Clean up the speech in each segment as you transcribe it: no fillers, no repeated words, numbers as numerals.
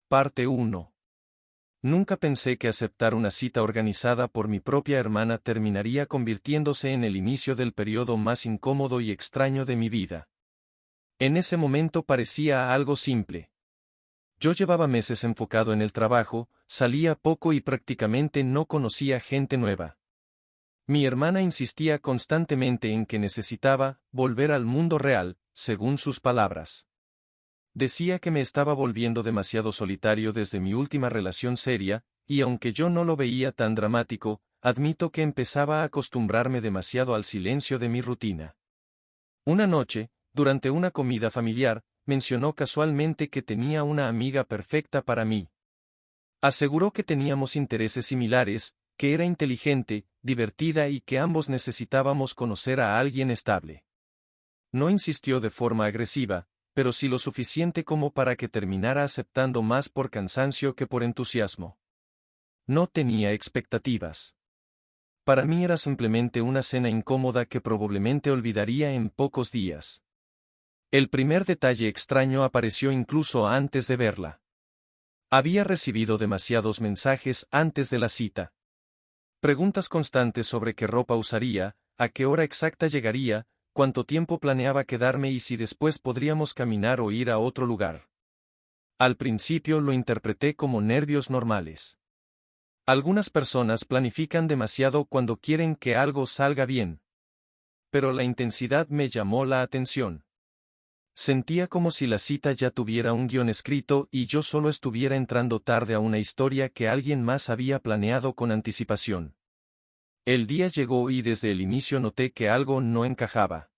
Parte 1. Nunca pensé que aceptar una cita organizada por mi propia hermana terminaría convirtiéndose en el inicio del periodo más incómodo y extraño de mi vida. En ese momento parecía algo simple. Yo llevaba meses enfocado en el trabajo, salía poco y prácticamente no conocía gente nueva. Mi hermana insistía constantemente en que necesitaba volver al mundo real, según sus palabras. Decía que me estaba volviendo demasiado solitario desde mi última relación seria, y aunque yo no lo veía tan dramático, admito que empezaba a acostumbrarme demasiado al silencio de mi rutina. Una noche, durante una comida familiar, mencionó casualmente que tenía una amiga perfecta para mí. Aseguró que teníamos intereses similares, que era inteligente, divertida y que ambos necesitábamos conocer a alguien estable. No insistió de forma agresiva, pero sí lo suficiente como para que terminara aceptando más por cansancio que por entusiasmo. No tenía expectativas. Para mí era simplemente una cena incómoda que probablemente olvidaría en pocos días. El primer detalle extraño apareció incluso antes de verla. Había recibido demasiados mensajes antes de la cita. Preguntas constantes sobre qué ropa usaría, a qué hora exacta llegaría, cuánto tiempo planeaba quedarme y si después podríamos caminar o ir a otro lugar. Al principio lo interpreté como nervios normales. Algunas personas planifican demasiado cuando quieren que algo salga bien. Pero la intensidad me llamó la atención. Sentía como si la cita ya tuviera un guión escrito y yo solo estuviera entrando tarde a una historia que alguien más había planeado con anticipación. El día llegó y desde el inicio noté que algo no encajaba.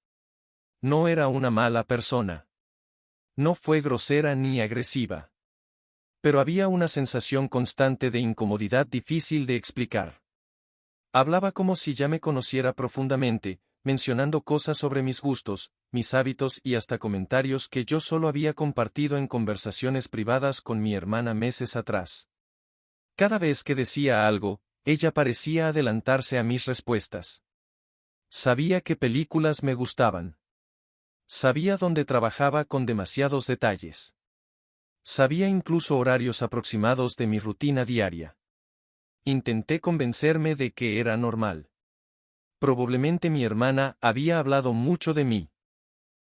No era una mala persona. No fue grosera ni agresiva. Pero había una sensación constante de incomodidad difícil de explicar. Hablaba como si ya me conociera profundamente, mencionando cosas sobre mis gustos, mis hábitos y hasta comentarios que yo solo había compartido en conversaciones privadas con mi hermana meses atrás. Cada vez que decía algo, ella parecía adelantarse a mis respuestas. Sabía qué películas me gustaban. Sabía dónde trabajaba con demasiados detalles. Sabía incluso horarios aproximados de mi rutina diaria. Intenté convencerme de que era normal. Probablemente mi hermana había hablado mucho de mí.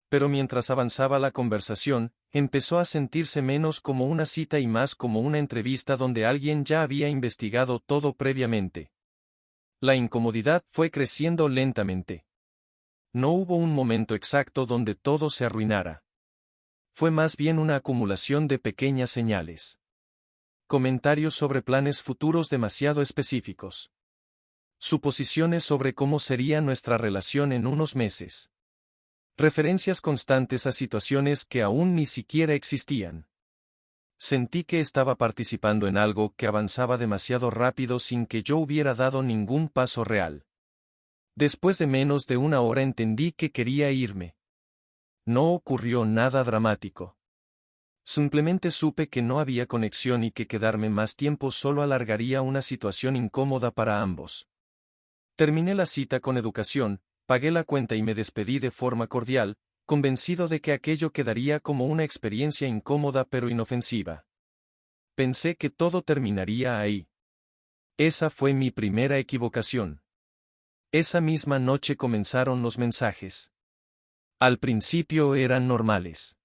Pero mientras avanzaba la conversación, empezó a sentirse menos como una cita y más como una entrevista donde alguien ya había investigado todo previamente. La incomodidad fue creciendo lentamente. No hubo un momento exacto donde todo se arruinara. Fue más bien una acumulación de pequeñas señales. Comentarios sobre planes futuros demasiado específicos. Suposiciones sobre cómo sería nuestra relación en unos meses. Referencias constantes a situaciones que aún ni siquiera existían. Sentí que estaba participando en algo que avanzaba demasiado rápido sin que yo hubiera dado ningún paso real. Después de menos de una hora entendí que quería irme. No ocurrió nada dramático. Simplemente supe que no había conexión y que quedarme más tiempo solo alargaría una situación incómoda para ambos. Terminé la cita con educación, pagué la cuenta y me despedí de forma cordial, convencido de que aquello quedaría como una experiencia incómoda pero inofensiva. Pensé que todo terminaría ahí. Esa fue mi primera equivocación. Esa misma noche comenzaron los mensajes. Al principio eran normales.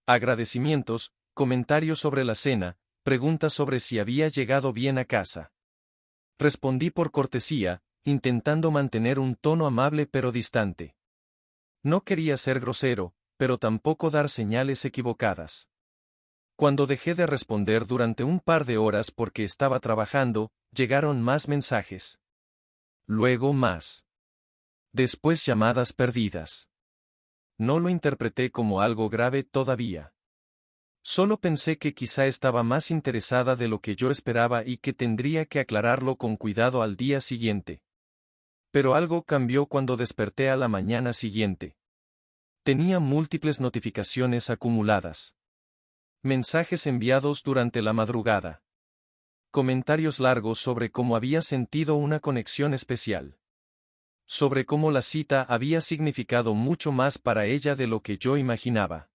Agradecimientos, comentarios sobre la cena, preguntas sobre si había llegado bien a casa. Respondí por cortesía, intentando mantener un tono amable pero distante. No quería ser grosero, pero tampoco dar señales equivocadas. Cuando dejé de responder durante un par de horas porque estaba trabajando, llegaron más mensajes. Luego más. Después llamadas perdidas. No lo interpreté como algo grave todavía. Solo pensé que quizá estaba más interesada de lo que yo esperaba y que tendría que aclararlo con cuidado al día siguiente. Pero algo cambió cuando desperté a la mañana siguiente. Tenía múltiples notificaciones acumuladas. Mensajes enviados durante la madrugada. Comentarios largos sobre cómo había sentido una conexión especial. Sobre cómo la cita había significado mucho más para ella de lo que yo imaginaba.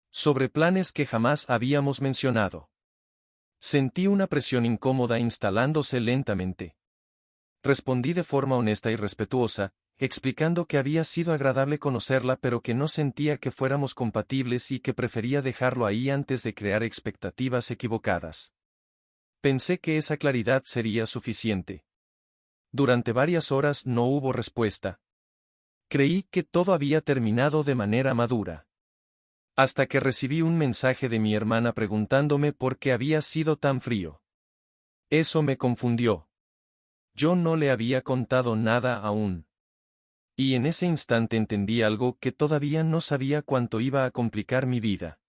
Sobre planes que jamás habíamos mencionado. Sentí una presión incómoda instalándose lentamente. Respondí de forma honesta y respetuosa, explicando que había sido agradable conocerla pero que no sentía que fuéramos compatibles y que prefería dejarlo ahí antes de crear expectativas equivocadas. Pensé que esa claridad sería suficiente. Durante varias horas no hubo respuesta. Creí que todo había terminado de manera madura. Hasta que recibí un mensaje de mi hermana preguntándome por qué había sido tan frío. Eso me confundió. Yo no le había contado nada aún. Y en ese instante entendí algo que todavía no sabía cuánto iba a complicar mi vida.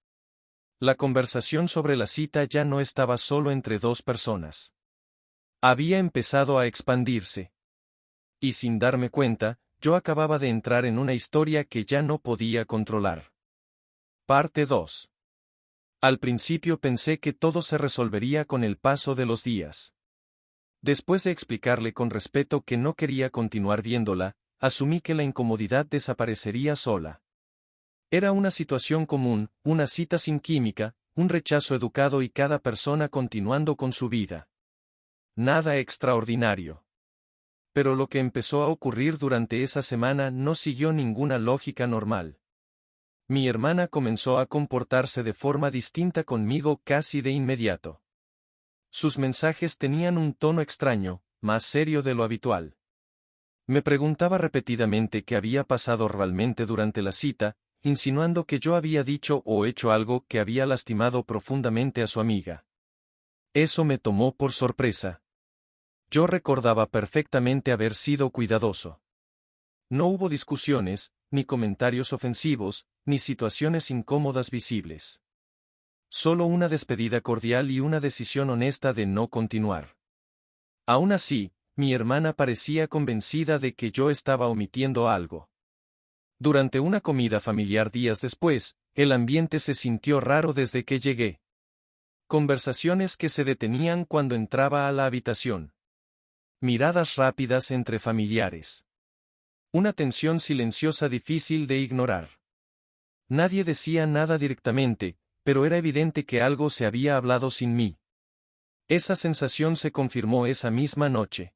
La conversación sobre la cita ya no estaba solo entre dos personas. Había empezado a expandirse. Y sin darme cuenta, yo acababa de entrar en una historia que ya no podía controlar. Parte 2. Al principio pensé que todo se resolvería con el paso de los días. Después de explicarle con respeto que no quería continuar viéndola, asumí que la incomodidad desaparecería sola. Era una situación común, una cita sin química, un rechazo educado y cada persona continuando con su vida. Nada extraordinario. Pero lo que empezó a ocurrir durante esa semana no siguió ninguna lógica normal. Mi hermana comenzó a comportarse de forma distinta conmigo casi de inmediato. Sus mensajes tenían un tono extraño, más serio de lo habitual. Me preguntaba repetidamente qué había pasado realmente durante la cita, insinuando que yo había dicho o hecho algo que había lastimado profundamente a su amiga. Eso me tomó por sorpresa. Yo recordaba perfectamente haber sido cuidadoso. No hubo discusiones, ni comentarios ofensivos, ni situaciones incómodas visibles. Solo una despedida cordial y una decisión honesta de no continuar. Aún así, mi hermana parecía convencida de que yo estaba omitiendo algo. Durante una comida familiar días después, el ambiente se sintió raro desde que llegué. Conversaciones que se detenían cuando entraba a la habitación. Miradas rápidas entre familiares. Una tensión silenciosa difícil de ignorar. Nadie decía nada directamente, pero era evidente que algo se había hablado sin mí. Esa sensación se confirmó esa misma noche.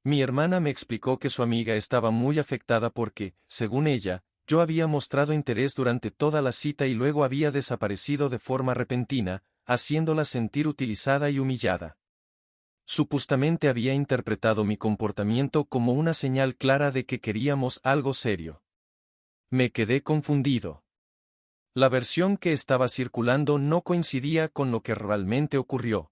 Mi hermana me explicó que su amiga estaba muy afectada porque, según ella, yo había mostrado interés durante toda la cita y luego había desaparecido de forma repentina, haciéndola sentir utilizada y humillada. Supuestamente había interpretado mi comportamiento como una señal clara de que queríamos algo serio. Me quedé confundido. La versión que estaba circulando no coincidía con lo que realmente ocurrió.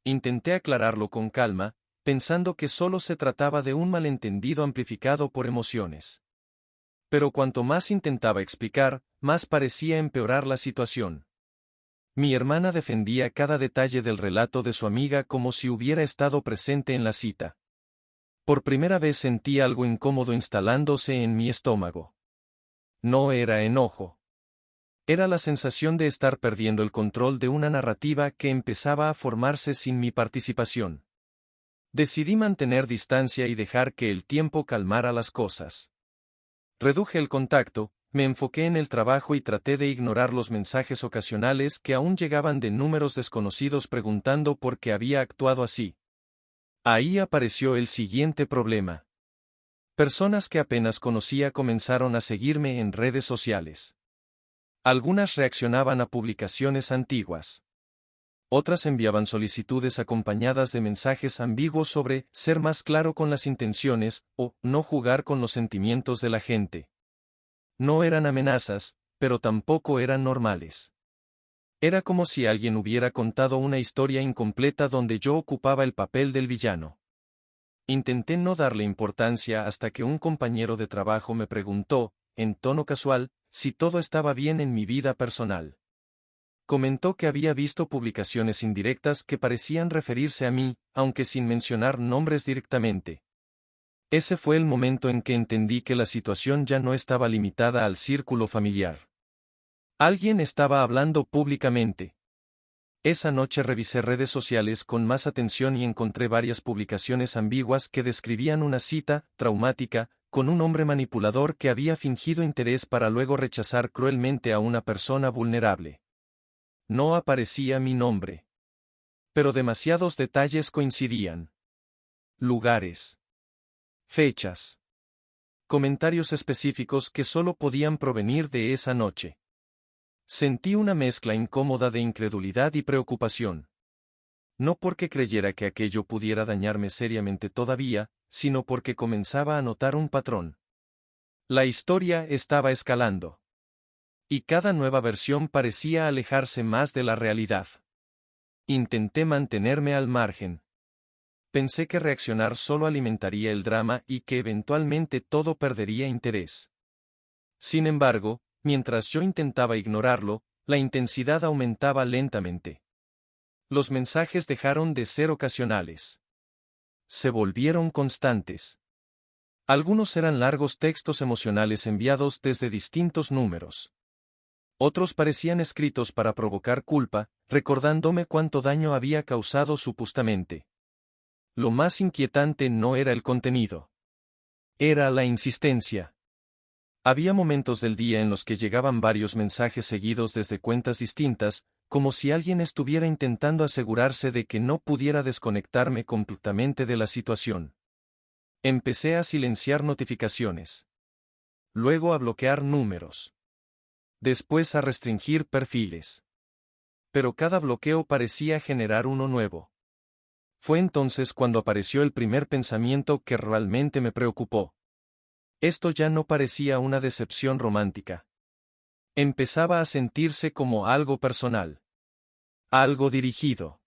Intenté aclararlo con calma, pensando que solo se trataba de un malentendido amplificado por emociones. Pero cuanto más intentaba explicar, más parecía empeorar la situación. Mi hermana defendía cada detalle del relato de su amiga como si hubiera estado presente en la cita. Por primera vez sentí algo incómodo instalándose en mi estómago. No era enojo. Era la sensación de estar perdiendo el control de una narrativa que empezaba a formarse sin mi participación. Decidí mantener distancia y dejar que el tiempo calmara las cosas. Reduje el contacto, me enfoqué en el trabajo y traté de ignorar los mensajes ocasionales que aún llegaban de números desconocidos preguntando por qué había actuado así. Ahí apareció el siguiente problema. Personas que apenas conocía comenzaron a seguirme en redes sociales. Algunas reaccionaban a publicaciones antiguas. Otras enviaban solicitudes acompañadas de mensajes ambiguos sobre ser más claro con las intenciones o no jugar con los sentimientos de la gente. No eran amenazas, pero tampoco eran normales. Era como si alguien hubiera contado una historia incompleta donde yo ocupaba el papel del villano. Intenté no darle importancia hasta que un compañero de trabajo me preguntó, en tono casual, si todo estaba bien en mi vida personal. Comentó que había visto publicaciones indirectas que parecían referirse a mí, aunque sin mencionar nombres directamente. Ese fue el momento en que entendí que la situación ya no estaba limitada al círculo familiar. Alguien estaba hablando públicamente. Esa noche revisé redes sociales con más atención y encontré varias publicaciones ambiguas que describían una cita traumática con un hombre manipulador que había fingido interés para luego rechazar cruelmente a una persona vulnerable. No aparecía mi nombre. Pero demasiados detalles coincidían. Lugares. Fechas. Comentarios específicos que solo podían provenir de esa noche. Sentí una mezcla incómoda de incredulidad y preocupación. No porque creyera que aquello pudiera dañarme seriamente todavía, sino porque comenzaba a notar un patrón. La historia estaba escalando. Y cada nueva versión parecía alejarse más de la realidad. Intenté mantenerme al margen. Pensé que reaccionar solo alimentaría el drama y que eventualmente todo perdería interés. Sin embargo, mientras yo intentaba ignorarlo, la intensidad aumentaba lentamente. Los mensajes dejaron de ser ocasionales. Se volvieron constantes. Algunos eran largos textos emocionales enviados desde distintos números. Otros parecían escritos para provocar culpa, recordándome cuánto daño había causado supuestamente. Lo más inquietante no era el contenido. Era la insistencia. Había momentos del día en los que llegaban varios mensajes seguidos desde cuentas distintas, como si alguien estuviera intentando asegurarse de que no pudiera desconectarme completamente de la situación. Empecé a silenciar notificaciones. Luego a bloquear números. Después a restringir perfiles. Pero cada bloqueo parecía generar uno nuevo. Fue entonces cuando apareció el primer pensamiento que realmente me preocupó. Esto ya no parecía una decepción romántica. Empezaba a sentirse como algo personal. Algo dirigido.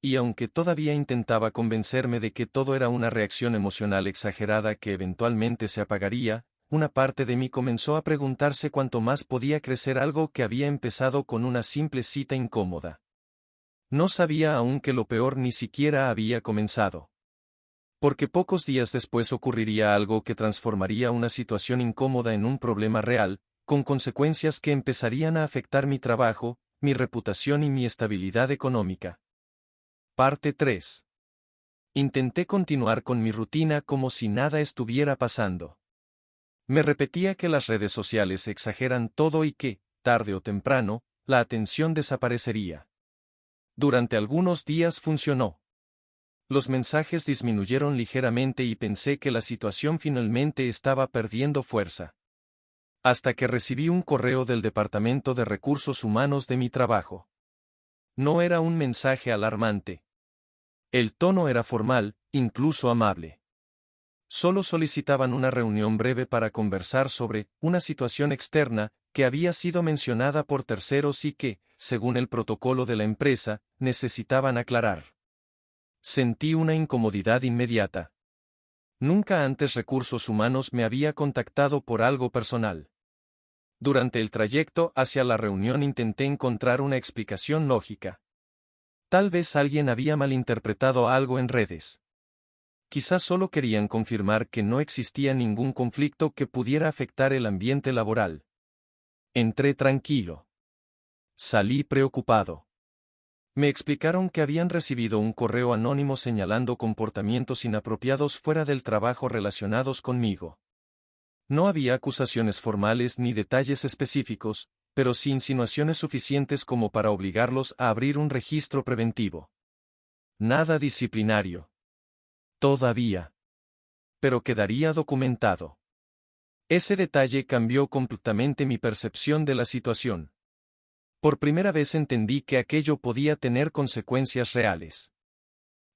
Y aunque todavía intentaba convencerme de que todo era una reacción emocional exagerada que eventualmente se apagaría, una parte de mí comenzó a preguntarse cuánto más podía crecer algo que había empezado con una simple cita incómoda. No sabía aún que lo peor ni siquiera había comenzado. Porque pocos días después ocurriría algo que transformaría una situación incómoda en un problema real, con consecuencias que empezarían a afectar mi trabajo, mi reputación y mi estabilidad económica. Parte 3. Intenté continuar con mi rutina como si nada estuviera pasando. Me repetía que las redes sociales exageran todo y que, tarde o temprano, la atención desaparecería. Durante algunos días funcionó. Los mensajes disminuyeron ligeramente y pensé que la situación finalmente estaba perdiendo fuerza. Hasta que recibí un correo del Departamento de Recursos Humanos de mi trabajo. No era un mensaje alarmante. El tono era formal, incluso amable. Solo solicitaban una reunión breve para conversar sobre una situación externa que había sido mencionada por terceros y que, según el protocolo de la empresa, necesitaban aclarar. Sentí una incomodidad inmediata. Nunca antes Recursos Humanos me había contactado por algo personal. Durante el trayecto hacia la reunión intenté encontrar una explicación lógica. Tal vez alguien había malinterpretado algo en redes. Quizás solo querían confirmar que no existía ningún conflicto que pudiera afectar el ambiente laboral. Entré tranquilo. Salí preocupado. Me explicaron que habían recibido un correo anónimo señalando comportamientos inapropiados fuera del trabajo relacionados conmigo. No había acusaciones formales ni detalles específicos, pero sí insinuaciones suficientes como para obligarlos a abrir un registro preventivo. Nada disciplinario. Todavía. Pero quedaría documentado. Ese detalle cambió completamente mi percepción de la situación. Por primera vez entendí que aquello podía tener consecuencias reales.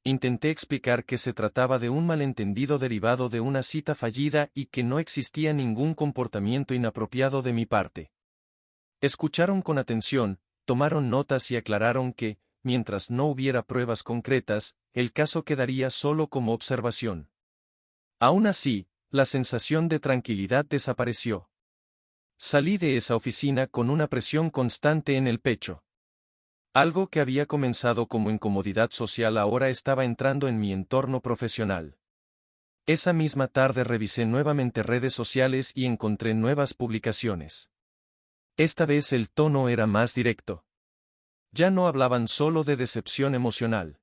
Intenté explicar que se trataba de un malentendido derivado de una cita fallida y que no existía ningún comportamiento inapropiado de mi parte. Escucharon con atención, tomaron notas y aclararon que, mientras no hubiera pruebas concretas, el caso quedaría solo como observación. Aún así, la sensación de tranquilidad desapareció. Salí de esa oficina con una presión constante en el pecho. Algo que había comenzado como incomodidad social ahora estaba entrando en mi entorno profesional. Esa misma tarde revisé nuevamente redes sociales y encontré nuevas publicaciones. Esta vez el tono era más directo. Ya no hablaban solo de decepción emocional.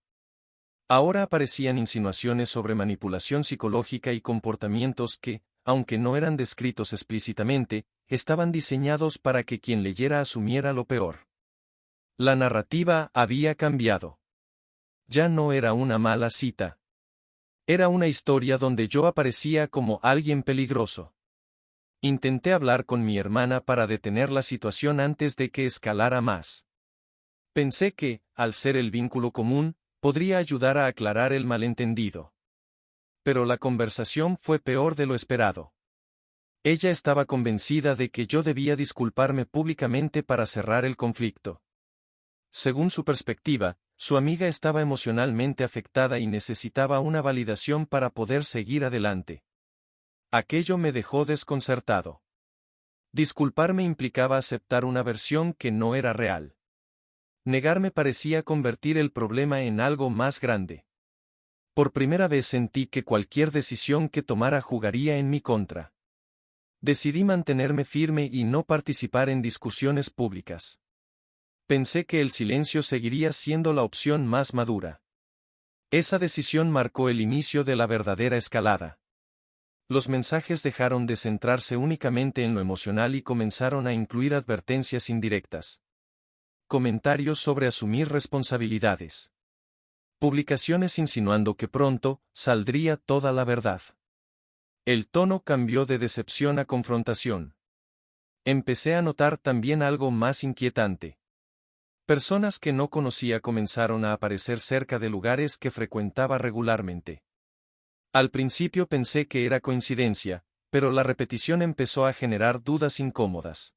Ahora aparecían insinuaciones sobre manipulación psicológica y comportamientos que, aunque no eran descritos explícitamente, estaban diseñados para que quien leyera asumiera lo peor. La narrativa había cambiado. Ya no era una mala cita. Era una historia donde yo aparecía como alguien peligroso. Intenté hablar con mi hermana para detener la situación antes de que escalara más. Pensé que, al ser el vínculo común, podría ayudar a aclarar el malentendido. Pero la conversación fue peor de lo esperado. Ella estaba convencida de que yo debía disculparme públicamente para cerrar el conflicto. Según su perspectiva, su amiga estaba emocionalmente afectada y necesitaba una validación para poder seguir adelante. Aquello me dejó desconcertado. Disculparme implicaba aceptar una versión que no era real. Negarme parecía convertir el problema en algo más grande. Por primera vez sentí que cualquier decisión que tomara jugaría en mi contra. Decidí mantenerme firme y no participar en discusiones públicas. Pensé que el silencio seguiría siendo la opción más madura. Esa decisión marcó el inicio de la verdadera escalada. Los mensajes dejaron de centrarse únicamente en lo emocional y comenzaron a incluir advertencias indirectas. Comentarios sobre asumir responsabilidades. Publicaciones insinuando que pronto saldría toda la verdad. El tono cambió de decepción a confrontación. Empecé a notar también algo más inquietante. Personas que no conocía comenzaron a aparecer cerca de lugares que frecuentaba regularmente. Al principio pensé que era coincidencia, pero la repetición empezó a generar dudas incómodas.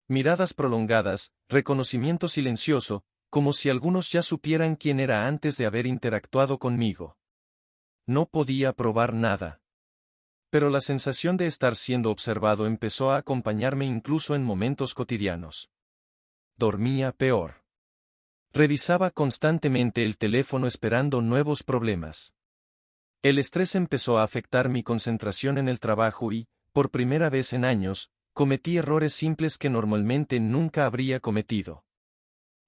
Miradas prolongadas, reconocimiento silencioso, como si algunos ya supieran quién era antes de haber interactuado conmigo. No podía probar nada. Pero la sensación de estar siendo observado empezó a acompañarme incluso en momentos cotidianos. Dormía peor. Revisaba constantemente el teléfono esperando nuevos problemas. El estrés empezó a afectar mi concentración en el trabajo y, por primera vez en años, cometí errores simples que normalmente nunca habría cometido.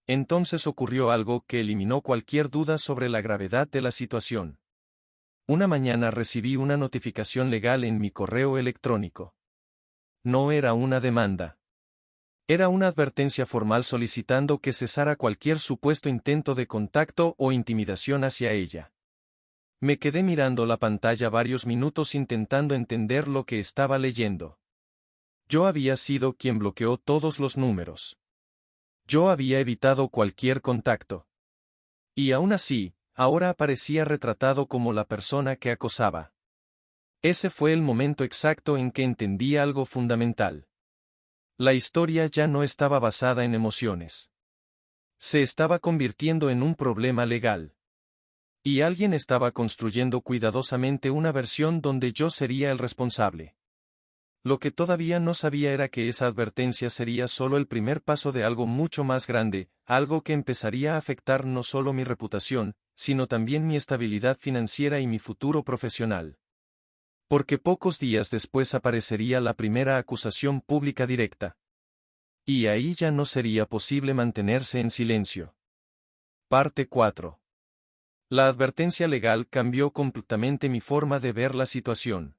Entonces ocurrió algo que eliminó cualquier duda sobre la gravedad de la situación. Una mañana recibí una notificación legal en mi correo electrónico. No era una demanda. Era una advertencia formal solicitando que cesara cualquier supuesto intento de contacto o intimidación hacia ella. Me quedé mirando la pantalla varios minutos intentando entender lo que estaba leyendo. Yo había sido quien bloqueó todos los números. Yo había evitado cualquier contacto. Y aún así, ahora aparecía retratado como la persona que acosaba. Ese fue el momento exacto en que entendí algo fundamental. La historia ya no estaba basada en emociones. Se estaba convirtiendo en un problema legal. Y alguien estaba construyendo cuidadosamente una versión donde yo sería el responsable. Lo que todavía no sabía era que esa advertencia sería solo el primer paso de algo mucho más grande, algo que empezaría a afectar no solo mi reputación, sino también mi estabilidad financiera y mi futuro profesional. Porque pocos días después aparecería la primera acusación pública directa. Y ahí ya no sería posible mantenerse en silencio. Parte 4. La advertencia legal cambió completamente mi forma de ver la situación.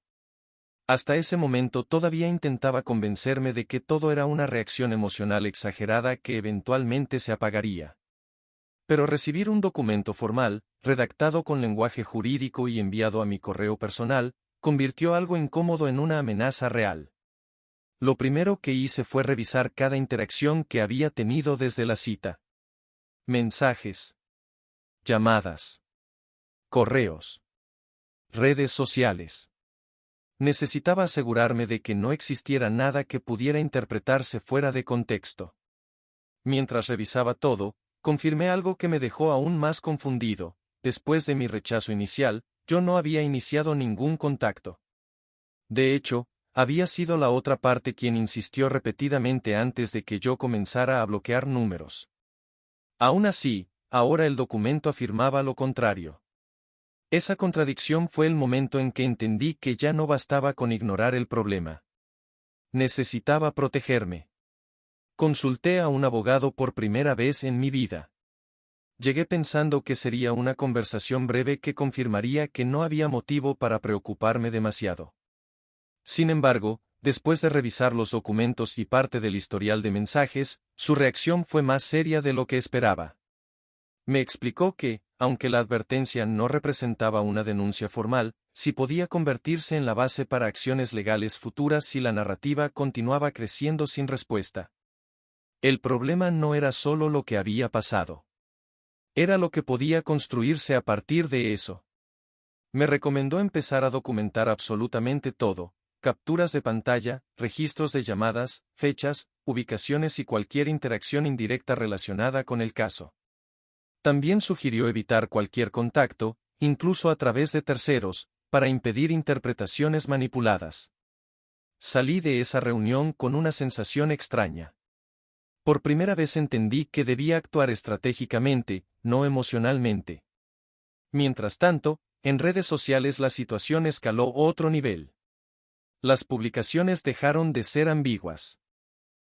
Hasta ese momento todavía intentaba convencerme de que todo era una reacción emocional exagerada que eventualmente se apagaría. Pero recibir un documento formal, redactado con lenguaje jurídico y enviado a mi correo personal, convirtió algo incómodo en una amenaza real. Lo primero que hice fue revisar cada interacción que había tenido desde la cita. Mensajes. Llamadas. Correos. Redes sociales. Necesitaba asegurarme de que no existiera nada que pudiera interpretarse fuera de contexto. Mientras revisaba todo, confirmé algo que me dejó aún más confundido. Después de mi rechazo inicial, yo no había iniciado ningún contacto. De hecho, había sido la otra parte quien insistió repetidamente antes de que yo comenzara a bloquear números. Aún así, ahora el documento afirmaba lo contrario. Esa contradicción fue el momento en que entendí que ya no bastaba con ignorar el problema. Necesitaba protegerme. Consulté a un abogado por primera vez en mi vida. Llegué pensando que sería una conversación breve que confirmaría que no había motivo para preocuparme demasiado. Sin embargo, después de revisar los documentos y parte del historial de mensajes, su reacción fue más seria de lo que esperaba. Me explicó que, aunque la advertencia no representaba una denuncia formal, sí podía convertirse en la base para acciones legales futuras si la narrativa continuaba creciendo sin respuesta. El problema no era solo lo que había pasado. Era lo que podía construirse a partir de eso. Me recomendó empezar a documentar absolutamente todo: capturas de pantalla, registros de llamadas, fechas, ubicaciones y cualquier interacción indirecta relacionada con el caso. También sugirió evitar cualquier contacto, incluso a través de terceros, para impedir interpretaciones manipuladas. Salí de esa reunión con una sensación extraña. Por primera vez entendí que debía actuar estratégicamente, no emocionalmente. Mientras tanto, en redes sociales la situación escaló otro nivel. Las publicaciones dejaron de ser ambiguas.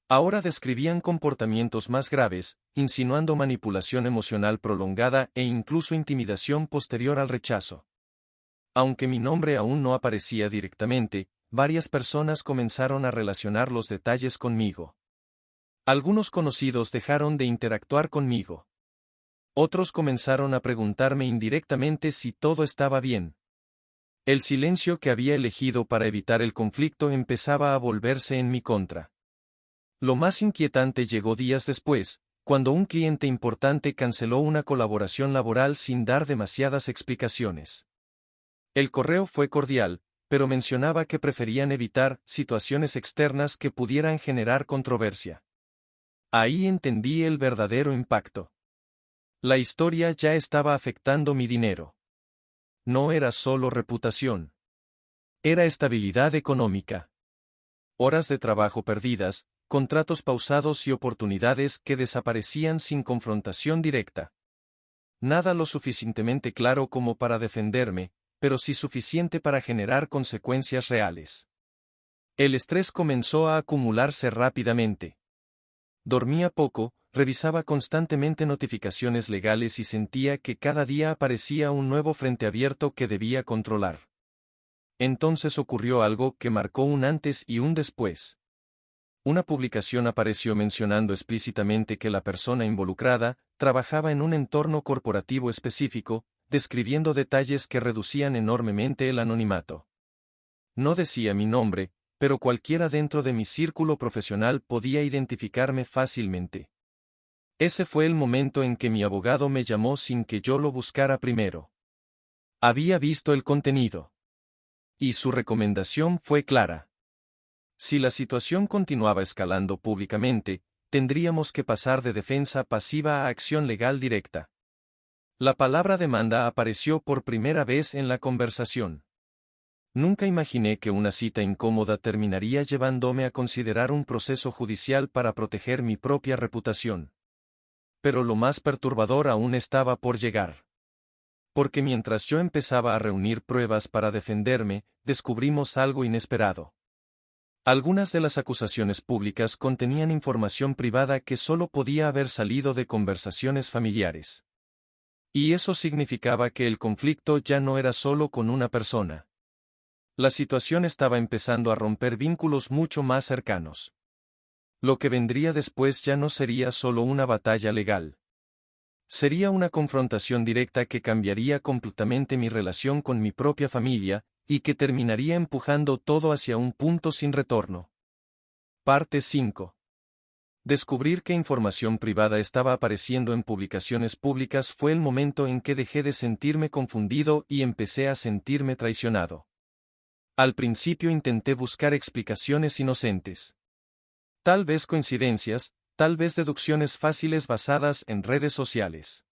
Ahora describían comportamientos más graves, insinuando manipulación emocional prolongada e incluso intimidación posterior al rechazo. Aunque mi nombre aún no aparecía directamente, varias personas comenzaron a relacionar los detalles conmigo. Algunos conocidos dejaron de interactuar conmigo. Otros comenzaron a preguntarme indirectamente si todo estaba bien. El silencio que había elegido para evitar el conflicto empezaba a volverse en mi contra. Lo más inquietante llegó días después, cuando un cliente importante canceló una colaboración laboral sin dar demasiadas explicaciones. El correo fue cordial, pero mencionaba que preferían evitar situaciones externas que pudieran generar controversia. Ahí entendí el verdadero impacto. La historia ya estaba afectando mi dinero. No era solo reputación. Era estabilidad económica. Horas de trabajo perdidas, contratos pausados y oportunidades que desaparecían sin confrontación directa. Nada lo suficientemente claro como para defenderme, pero sí suficiente para generar consecuencias reales. El estrés comenzó a acumularse rápidamente. Dormía poco, revisaba constantemente notificaciones legales y sentía que cada día aparecía un nuevo frente abierto que debía controlar. Entonces ocurrió algo que marcó un antes y un después. Una publicación apareció mencionando explícitamente que la persona involucrada trabajaba en un entorno corporativo específico, describiendo detalles que reducían enormemente el anonimato. No decía mi nombre, pero cualquiera dentro de mi círculo profesional podía identificarme fácilmente. Ese fue el momento en que mi abogado me llamó sin que yo lo buscara primero. Había visto el contenido. Y su recomendación fue clara. Si la situación continuaba escalando públicamente, tendríamos que pasar de defensa pasiva a acción legal directa. La palabra demanda apareció por primera vez en la conversación. Nunca imaginé que una cita incómoda terminaría llevándome a considerar un proceso judicial para proteger mi propia reputación. Pero lo más perturbador aún estaba por llegar. Porque mientras yo empezaba a reunir pruebas para defenderme, descubrimos algo inesperado. Algunas de las acusaciones públicas contenían información privada que solo podía haber salido de conversaciones familiares. Y eso significaba que el conflicto ya no era solo con una persona. La situación estaba empezando a romper vínculos mucho más cercanos. Lo que vendría después ya no sería solo una batalla legal. Sería una confrontación directa que cambiaría completamente mi relación con mi propia familia, y que terminaría empujando todo hacia un punto sin retorno. Parte 5. Descubrir que información privada estaba apareciendo en publicaciones públicas fue el momento en que dejé de sentirme confundido y empecé a sentirme traicionado. Al principio intenté buscar explicaciones inocentes. Tal vez coincidencias, tal vez deducciones fáciles basadas en redes sociales.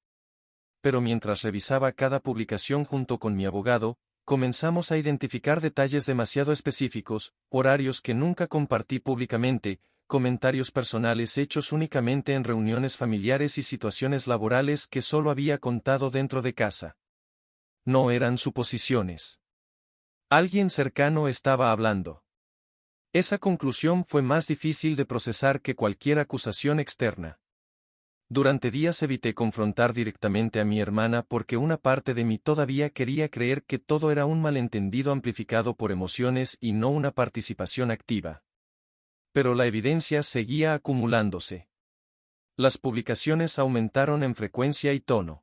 Pero mientras revisaba cada publicación junto con mi abogado, comenzamos a identificar detalles demasiado específicos, horarios que nunca compartí públicamente, comentarios personales hechos únicamente en reuniones familiares y situaciones laborales que solo había contado dentro de casa. No eran suposiciones. Alguien cercano estaba hablando. Esa conclusión fue más difícil de procesar que cualquier acusación externa. Durante días evité confrontar directamente a mi hermana porque una parte de mí todavía quería creer que todo era un malentendido amplificado por emociones y no una participación activa. Pero la evidencia seguía acumulándose. Las publicaciones aumentaron en frecuencia y tono.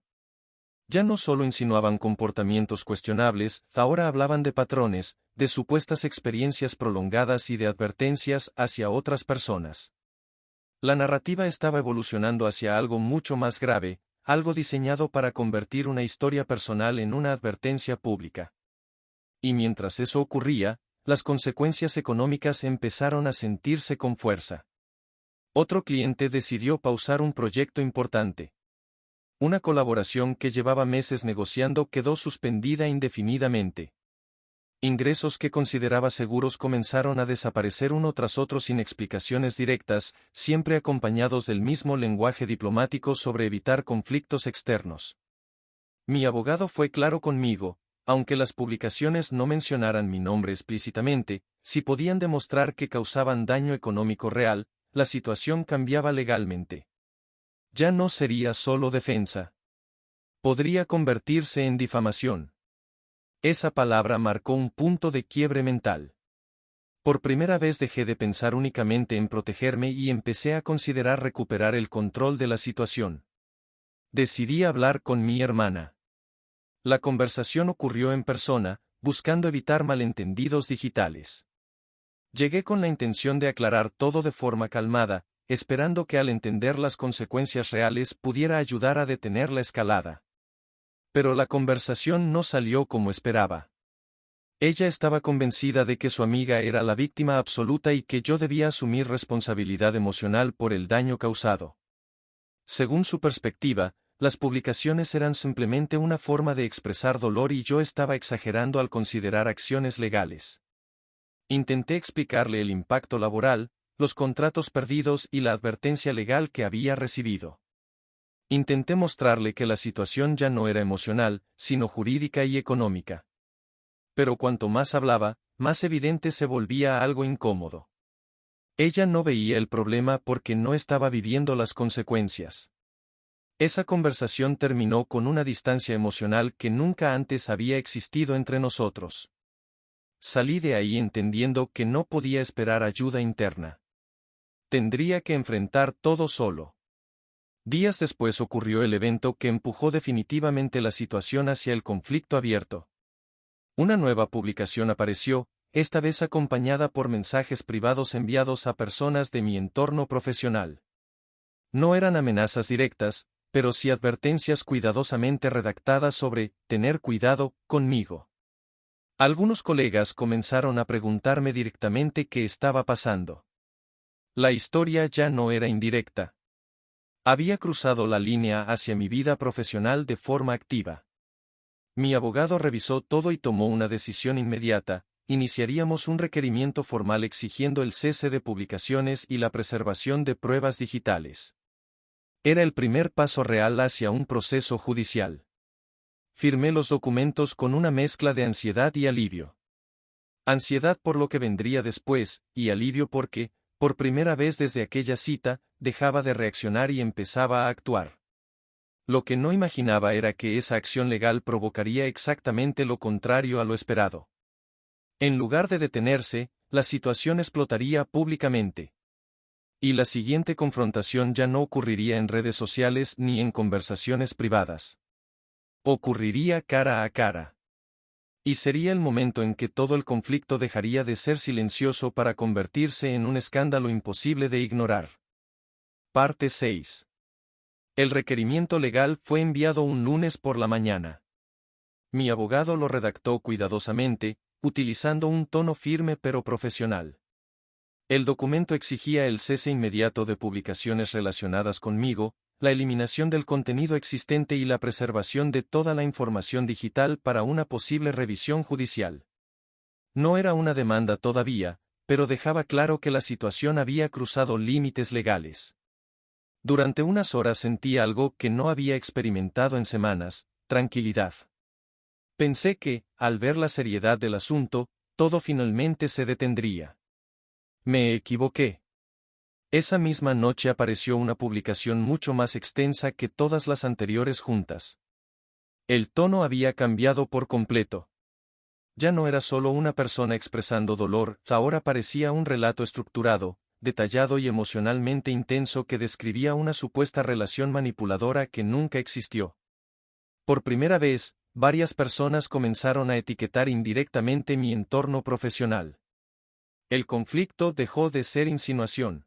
Ya no solo insinuaban comportamientos cuestionables, ahora hablaban de patrones, de supuestas experiencias prolongadas y de advertencias hacia otras personas. La narrativa estaba evolucionando hacia algo mucho más grave, algo diseñado para convertir una historia personal en una advertencia pública. Y mientras eso ocurría, las consecuencias económicas empezaron a sentirse con fuerza. Otro cliente decidió pausar un proyecto importante. Una colaboración que llevaba meses negociando quedó suspendida indefinidamente. Ingresos que consideraba seguros comenzaron a desaparecer uno tras otro sin explicaciones directas, siempre acompañados del mismo lenguaje diplomático sobre evitar conflictos externos. Mi abogado fue claro conmigo, aunque las publicaciones no mencionaran mi nombre explícitamente, si podían demostrar que causaban daño económico real, la situación cambiaba legalmente. Ya no sería solo defensa. Podría convertirse en difamación. Esa palabra marcó un punto de quiebre mental. Por primera vez dejé de pensar únicamente en protegerme y empecé a considerar recuperar el control de la situación. Decidí hablar con mi hermana. La conversación ocurrió en persona, buscando evitar malentendidos digitales. Llegué con la intención de aclarar todo de forma calmada, esperando que al entender las consecuencias reales pudiera ayudar a detener la escalada. Pero la conversación no salió como esperaba. Ella estaba convencida de que su amiga era la víctima absoluta y que yo debía asumir responsabilidad emocional por el daño causado. Según su perspectiva, las publicaciones eran simplemente una forma de expresar dolor y yo estaba exagerando al considerar acciones legales. Intenté explicarle el impacto laboral, los contratos perdidos y la advertencia legal que había recibido. Intenté mostrarle que la situación ya no era emocional, sino jurídica y económica. Pero cuanto más hablaba, más evidente se volvía algo incómodo. Ella no veía el problema porque no estaba viviendo las consecuencias. Esa conversación terminó con una distancia emocional que nunca antes había existido entre nosotros. Salí de ahí entendiendo que no podía esperar ayuda interna. Tendría que enfrentar todo solo. Días después ocurrió el evento que empujó definitivamente la situación hacia el conflicto abierto. Una nueva publicación apareció, esta vez acompañada por mensajes privados enviados a personas de mi entorno profesional. No eran amenazas directas, pero sí advertencias cuidadosamente redactadas sobre tener cuidado conmigo. Algunos colegas comenzaron a preguntarme directamente qué estaba pasando. La historia ya no era indirecta. Había cruzado la línea hacia mi vida profesional de forma activa. Mi abogado revisó todo y tomó una decisión inmediata: iniciaríamos un requerimiento formal exigiendo el cese de publicaciones y la preservación de pruebas digitales. Era el primer paso real hacia un proceso judicial. Firmé los documentos con una mezcla de ansiedad y alivio. Ansiedad por lo que vendría después, y alivio porque, por primera vez desde aquella cita, dejaba de reaccionar y empezaba a actuar. Lo que no imaginaba era que esa acción legal provocaría exactamente lo contrario a lo esperado. En lugar de detenerse, la situación explotaría públicamente. Y la siguiente confrontación ya no ocurriría en redes sociales ni en conversaciones privadas. Ocurriría cara a cara. Y sería el momento en que todo el conflicto dejaría de ser silencioso para convertirse en un escándalo imposible de ignorar. Parte 6. El requerimiento legal fue enviado un lunes por la mañana. Mi abogado lo redactó cuidadosamente, utilizando un tono firme pero profesional. El documento exigía el cese inmediato de publicaciones relacionadas conmigo, la eliminación del contenido existente y la preservación de toda la información digital para una posible revisión judicial. No era una demanda todavía, pero dejaba claro que la situación había cruzado límites legales. Durante unas horas sentí algo que no había experimentado en semanas: tranquilidad. Pensé que, al ver la seriedad del asunto, todo finalmente se detendría. Me equivoqué. Esa misma noche apareció una publicación mucho más extensa que todas las anteriores juntas. El tono había cambiado por completo. Ya no era solo una persona expresando dolor, ahora parecía un relato estructurado, detallado y emocionalmente intenso que describía una supuesta relación manipuladora que nunca existió. Por primera vez, varias personas comenzaron a etiquetar indirectamente mi entorno profesional. El conflicto dejó de ser insinuación.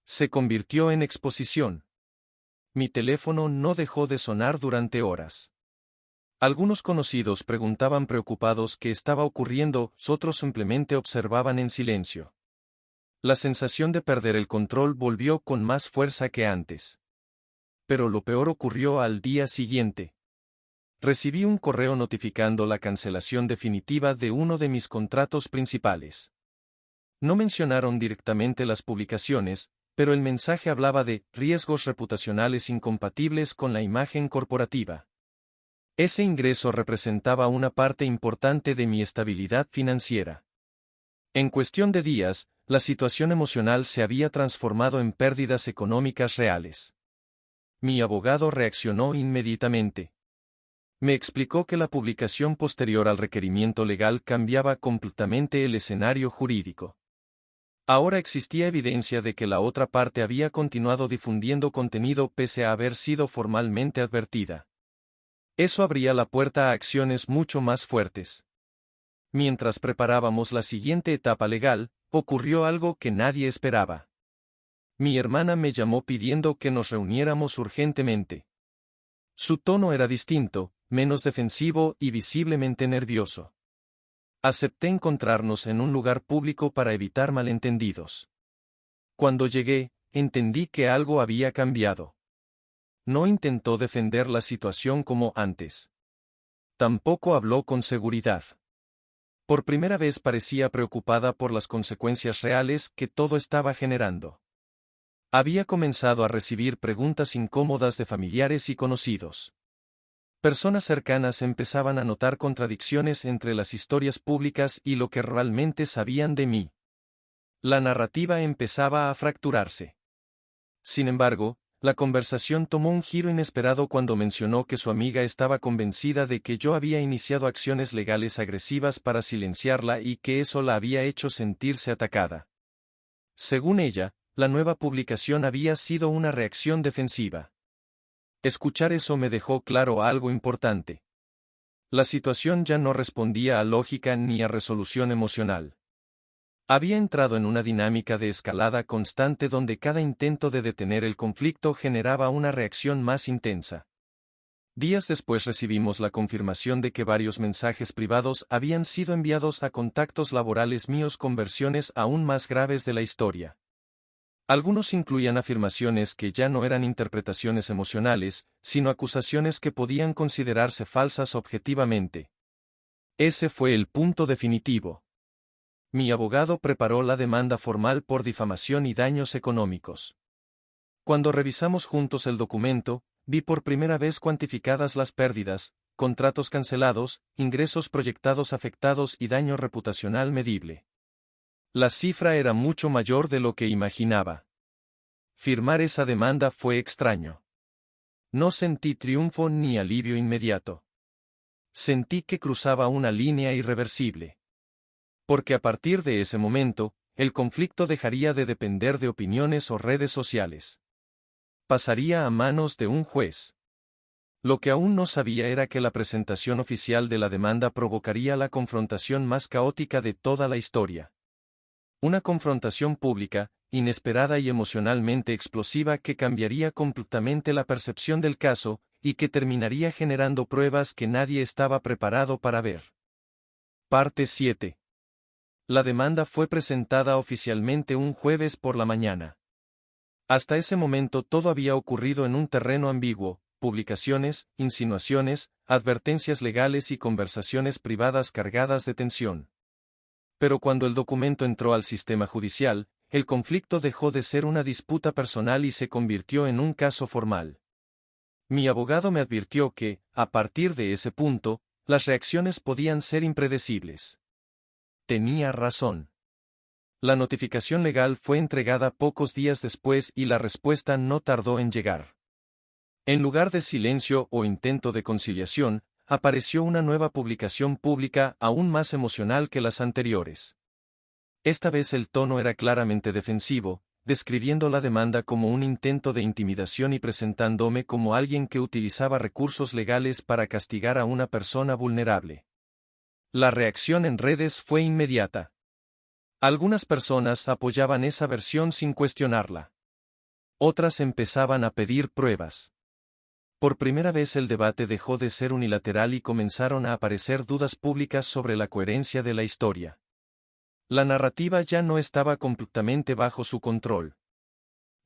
Se convirtió en exposición. Mi teléfono no dejó de sonar durante horas. Algunos conocidos preguntaban preocupados qué estaba ocurriendo, otros simplemente observaban en silencio. La sensación de perder el control volvió con más fuerza que antes. Pero lo peor ocurrió al día siguiente. Recibí un correo notificando la cancelación definitiva de uno de mis contratos principales. No mencionaron directamente las publicaciones, pero el mensaje hablaba de riesgos reputacionales incompatibles con la imagen corporativa. Ese ingreso representaba una parte importante de mi estabilidad financiera. En cuestión de días, la situación emocional se había transformado en pérdidas económicas reales. Mi abogado reaccionó inmediatamente. Me explicó que la publicación posterior al requerimiento legal cambiaba completamente el escenario jurídico. Ahora existía evidencia de que la otra parte había continuado difundiendo contenido pese a haber sido formalmente advertida. Eso abría la puerta a acciones mucho más fuertes. Mientras preparábamos la siguiente etapa legal, ocurrió algo que nadie esperaba. Mi hermana me llamó pidiendo que nos reuniéramos urgentemente. Su tono era distinto, menos defensivo y visiblemente nervioso. Acepté encontrarnos en un lugar público para evitar malentendidos. Cuando llegué, entendí que algo había cambiado. No intentó defender la situación como antes. Tampoco habló con seguridad. Por primera vez parecía preocupada por las consecuencias reales que todo estaba generando. Había comenzado a recibir preguntas incómodas de familiares y conocidos. Personas cercanas empezaban a notar contradicciones entre las historias públicas y lo que realmente sabían de mí. La narrativa empezaba a fracturarse. Sin embargo, la conversación tomó un giro inesperado cuando mencionó que su amiga estaba convencida de que yo había iniciado acciones legales agresivas para silenciarla y que eso la había hecho sentirse atacada. Según ella, la nueva publicación había sido una reacción defensiva. Escuchar eso me dejó claro algo importante. La situación ya no respondía a lógica ni a resolución emocional. Había entrado en una dinámica de escalada constante donde cada intento de detener el conflicto generaba una reacción más intensa. Días después recibimos la confirmación de que varios mensajes privados habían sido enviados a contactos laborales míos con versiones aún más graves de la historia. Algunos incluían afirmaciones que ya no eran interpretaciones emocionales, sino acusaciones que podían considerarse falsas objetivamente. Ese fue el punto definitivo. Mi abogado preparó la demanda formal por difamación y daños económicos. Cuando revisamos juntos el documento, vi por primera vez cuantificadas las pérdidas, contratos cancelados, ingresos proyectados afectados y daño reputacional medible. La cifra era mucho mayor de lo que imaginaba. Firmar esa demanda fue extraño. No sentí triunfo ni alivio inmediato. Sentí que cruzaba una línea irreversible. Porque a partir de ese momento, el conflicto dejaría de depender de opiniones o redes sociales. Pasaría a manos de un juez. Lo que aún no sabía era que la presentación oficial de la demanda provocaría la confrontación más caótica de toda la historia. Una confrontación pública, inesperada y emocionalmente explosiva que cambiaría completamente la percepción del caso, y que terminaría generando pruebas que nadie estaba preparado para ver. Parte 7. La demanda fue presentada oficialmente un jueves por la mañana. Hasta ese momento todo había ocurrido en un terreno ambiguo, publicaciones, insinuaciones, advertencias legales y conversaciones privadas cargadas de tensión. Pero cuando el documento entró al sistema judicial, el conflicto dejó de ser una disputa personal y se convirtió en un caso formal. Mi abogado me advirtió que, a partir de ese punto, las reacciones podían ser impredecibles. Tenía razón. La notificación legal fue entregada pocos días después y la respuesta no tardó en llegar. En lugar de silencio o intento de conciliación, apareció una nueva publicación pública aún más emocional que las anteriores. Esta vez el tono era claramente defensivo, describiendo la demanda como un intento de intimidación y presentándome como alguien que utilizaba recursos legales para castigar a una persona vulnerable. La reacción en redes fue inmediata. Algunas personas apoyaban esa versión sin cuestionarla. Otras empezaban a pedir pruebas. Por primera vez el debate dejó de ser unilateral y comenzaron a aparecer dudas públicas sobre la coherencia de la historia. La narrativa ya no estaba completamente bajo su control.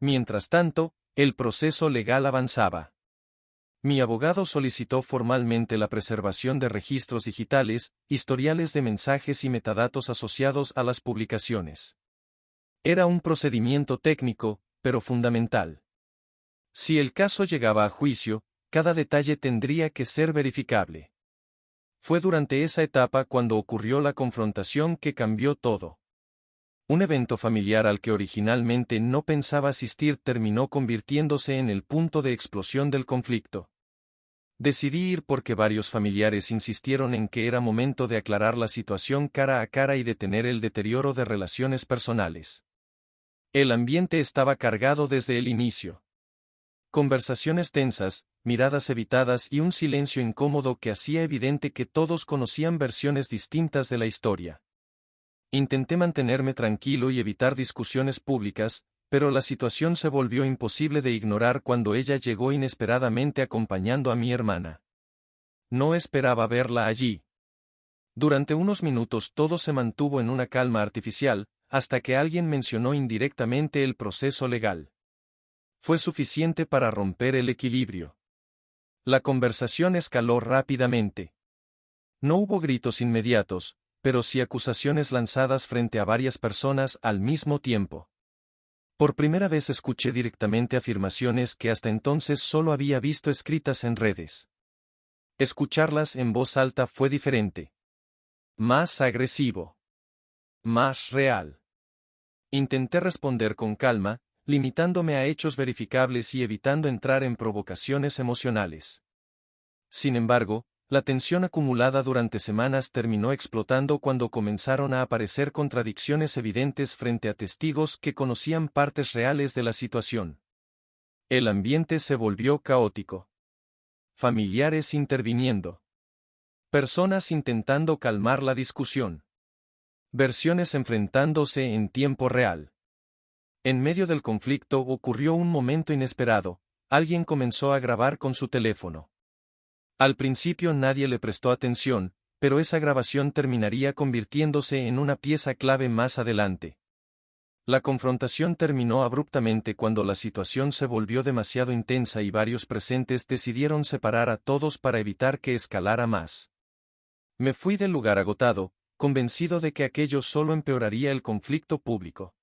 Mientras tanto, el proceso legal avanzaba. Mi abogado solicitó formalmente la preservación de registros digitales, historiales de mensajes y metadatos asociados a las publicaciones. Era un procedimiento técnico, pero fundamental. Si el caso llegaba a juicio, cada detalle tendría que ser verificable. Fue durante esa etapa cuando ocurrió la confrontación que cambió todo. Un evento familiar al que originalmente no pensaba asistir terminó convirtiéndose en el punto de explosión del conflicto. Decidí ir porque varios familiares insistieron en que era momento de aclarar la situación cara a cara y detener el deterioro de relaciones personales. El ambiente estaba cargado desde el inicio. Conversaciones tensas, miradas evitadas y un silencio incómodo que hacía evidente que todos conocían versiones distintas de la historia. Intenté mantenerme tranquilo y evitar discusiones públicas, pero la situación se volvió imposible de ignorar cuando ella llegó inesperadamente acompañando a mi hermana. No esperaba verla allí. Durante unos minutos todo se mantuvo en una calma artificial, hasta que alguien mencionó indirectamente el proceso legal. Fue suficiente para romper el equilibrio. La conversación escaló rápidamente. No hubo gritos inmediatos, pero sí acusaciones lanzadas frente a varias personas al mismo tiempo. Por primera vez escuché directamente afirmaciones que hasta entonces solo había visto escritas en redes. Escucharlas en voz alta fue diferente. Más agresivo. Más real. Intenté responder con calma, limitándome a hechos verificables y evitando entrar en provocaciones emocionales. Sin embargo, la tensión acumulada durante semanas terminó explotando cuando comenzaron a aparecer contradicciones evidentes frente a testigos que conocían partes reales de la situación. El ambiente se volvió caótico. Familiares interviniendo. Personas intentando calmar la discusión. Versiones enfrentándose en tiempo real. En medio del conflicto ocurrió un momento inesperado. Alguien comenzó a grabar con su teléfono. Al principio nadie le prestó atención, pero esa grabación terminaría convirtiéndose en una pieza clave más adelante. La confrontación terminó abruptamente cuando la situación se volvió demasiado intensa y varios presentes decidieron separar a todos para evitar que escalara más. Me fui del lugar agotado, convencido de que aquello solo empeoraría el conflicto público.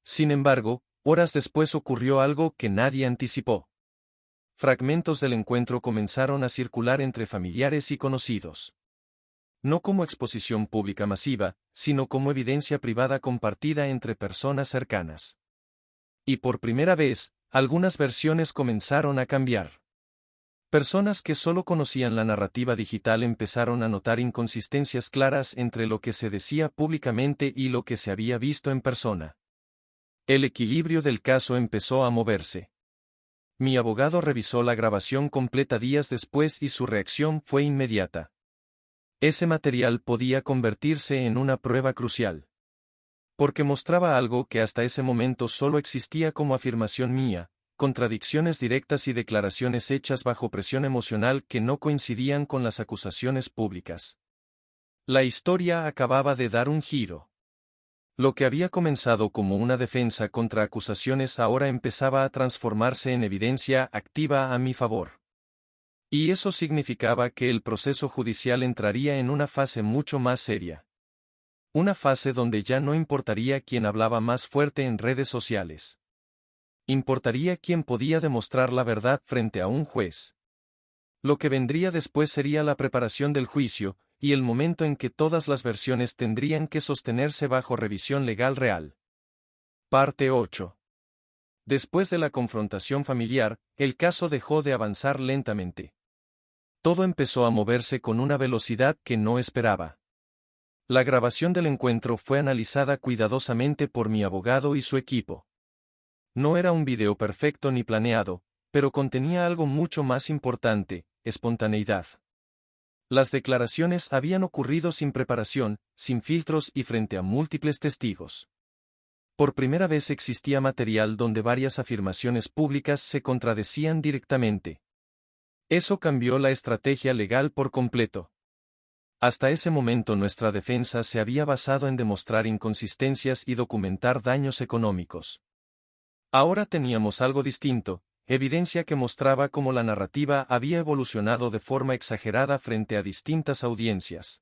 Sin embargo, horas después ocurrió algo que nadie anticipó. Fragmentos del encuentro comenzaron a circular entre familiares y conocidos. No como exposición pública masiva, sino como evidencia privada compartida entre personas cercanas. Y por primera vez, algunas versiones comenzaron a cambiar. Personas que solo conocían la narrativa digital empezaron a notar inconsistencias claras entre lo que se decía públicamente y lo que se había visto en persona. El equilibrio del caso empezó a moverse. Mi abogado revisó la grabación completa días después y su reacción fue inmediata. Ese material podía convertirse en una prueba crucial. Porque mostraba algo que hasta ese momento solo existía como afirmación mía, contradicciones directas y declaraciones hechas bajo presión emocional que no coincidían con las acusaciones públicas. La historia acababa de dar un giro. Lo que había comenzado como una defensa contra acusaciones ahora empezaba a transformarse en evidencia activa a mi favor. Y eso significaba que el proceso judicial entraría en una fase mucho más seria. Una fase donde ya no importaría quién hablaba más fuerte en redes sociales. Importaría quién podía demostrar la verdad frente a un juez. Lo que vendría después sería la preparación del juicio, y el momento en que todas las versiones tendrían que sostenerse bajo revisión legal real. Parte 8. Después de la confrontación familiar, el caso dejó de avanzar lentamente. Todo empezó a moverse con una velocidad que no esperaba. La grabación del encuentro fue analizada cuidadosamente por mi abogado y su equipo. No era un video perfecto ni planeado, pero contenía algo mucho más importante: espontaneidad. Las declaraciones habían ocurrido sin preparación, sin filtros y frente a múltiples testigos. Por primera vez existía material donde varias afirmaciones públicas se contradecían directamente. Eso cambió la estrategia legal por completo. Hasta ese momento nuestra defensa se había basado en demostrar inconsistencias y documentar daños económicos. Ahora teníamos algo distinto: evidencia que mostraba cómo la narrativa había evolucionado de forma exagerada frente a distintas audiencias.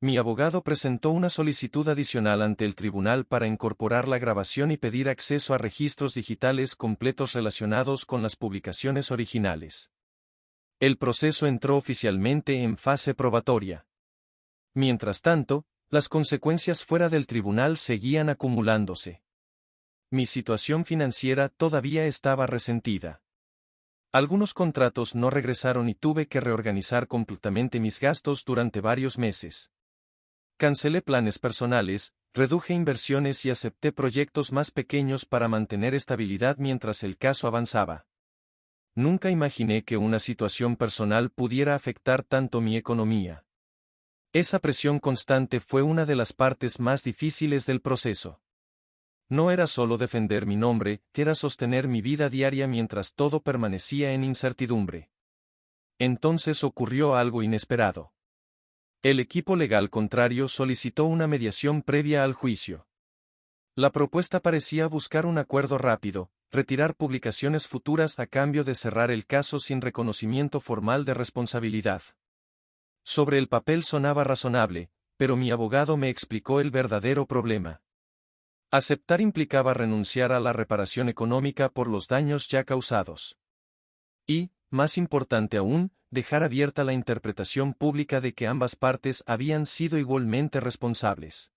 Mi abogado presentó una solicitud adicional ante el tribunal para incorporar la grabación y pedir acceso a registros digitales completos relacionados con las publicaciones originales. El proceso entró oficialmente en fase probatoria. Mientras tanto, las consecuencias fuera del tribunal seguían acumulándose. Mi situación financiera todavía estaba resentida. Algunos contratos no regresaron y tuve que reorganizar completamente mis gastos durante varios meses. Cancelé planes personales, reduje inversiones y acepté proyectos más pequeños para mantener estabilidad mientras el caso avanzaba. Nunca imaginé que una situación personal pudiera afectar tanto mi economía. Esa presión constante fue una de las partes más difíciles del proceso. No era solo defender mi nombre, era sostener mi vida diaria mientras todo permanecía en incertidumbre. Entonces ocurrió algo inesperado. El equipo legal contrario solicitó una mediación previa al juicio. La propuesta parecía buscar un acuerdo rápido: retirar publicaciones futuras a cambio de cerrar el caso sin reconocimiento formal de responsabilidad. Sobre el papel sonaba razonable, pero mi abogado me explicó el verdadero problema. Aceptar implicaba renunciar a la reparación económica por los daños ya causados. Y, más importante aún, dejar abierta la interpretación pública de que ambas partes habían sido igualmente responsables.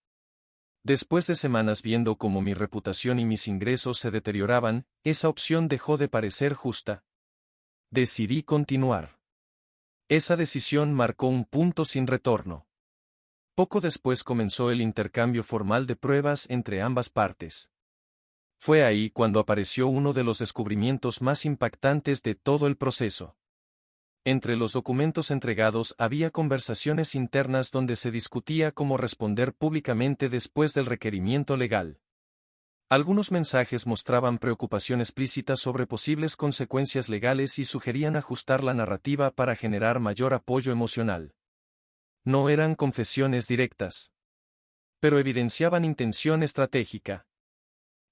Después de semanas viendo cómo mi reputación y mis ingresos se deterioraban, esa opción dejó de parecer justa. Decidí continuar. Esa decisión marcó un punto sin retorno. Poco después comenzó el intercambio formal de pruebas entre ambas partes. Fue ahí cuando apareció uno de los descubrimientos más impactantes de todo el proceso. Entre los documentos entregados había conversaciones internas donde se discutía cómo responder públicamente después del requerimiento legal. Algunos mensajes mostraban preocupación explícita sobre posibles consecuencias legales y sugerían ajustar la narrativa para generar mayor apoyo emocional. No eran confesiones directas, pero evidenciaban intención estratégica.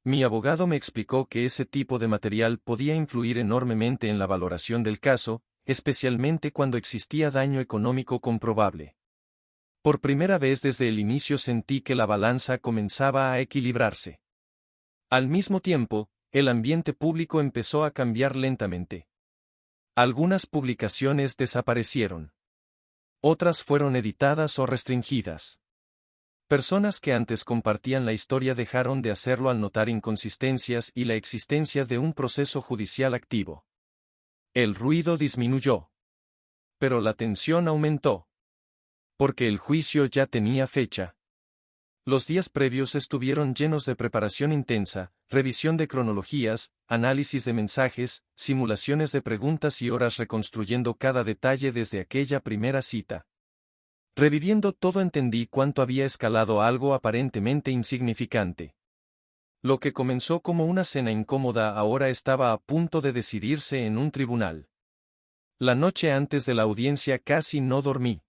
Mi abogado me explicó que ese tipo de material podía influir enormemente en la valoración del caso, especialmente cuando existía daño económico comprobable. Por primera vez desde el inicio sentí que la balanza comenzaba a equilibrarse. Al mismo tiempo, el ambiente público empezó a cambiar lentamente. Algunas publicaciones desaparecieron. Otras fueron editadas o restringidas. Personas que antes compartían la historia dejaron de hacerlo al notar inconsistencias y la existencia de un proceso judicial activo. El ruido disminuyó. Pero la tensión aumentó. Porque el juicio ya tenía fecha. Los días previos estuvieron llenos de preparación intensa, revisión de cronologías, análisis de mensajes, simulaciones de preguntas y horas reconstruyendo cada detalle desde aquella primera cita. Reviviendo todo entendí cuánto había escalado algo aparentemente insignificante. Lo que comenzó como una cena incómoda ahora estaba a punto de decidirse en un tribunal. La noche antes de la audiencia casi no dormí.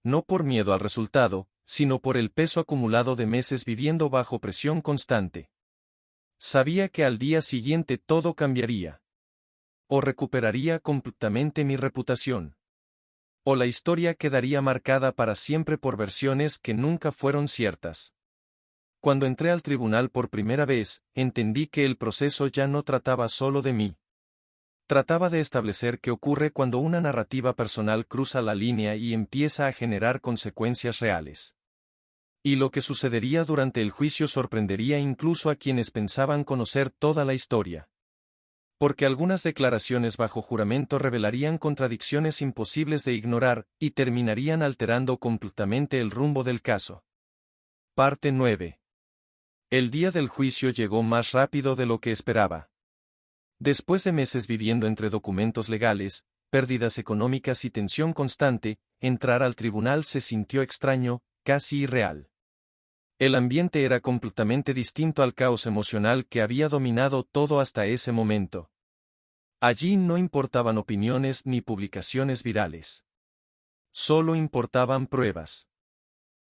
No por miedo al resultado, sino por el peso acumulado de meses viviendo bajo presión constante. Sabía que al día siguiente todo cambiaría. O recuperaría completamente mi reputación. O la historia quedaría marcada para siempre por versiones que nunca fueron ciertas. Cuando entré al tribunal por primera vez, entendí que el proceso ya no trataba solo de mí. Trataba de establecer qué ocurre cuando una narrativa personal cruza la línea y empieza a generar consecuencias reales. Y lo que sucedería durante el juicio sorprendería incluso a quienes pensaban conocer toda la historia. Porque algunas declaraciones bajo juramento revelarían contradicciones imposibles de ignorar, y terminarían alterando completamente el rumbo del caso. Parte 9. El día del juicio llegó más rápido de lo que esperaba. Después de meses viviendo entre documentos legales, pérdidas económicas y tensión constante, entrar al tribunal se sintió extraño, casi irreal. El ambiente era completamente distinto al caos emocional que había dominado todo hasta ese momento. Allí no importaban opiniones ni publicaciones virales. Solo importaban pruebas.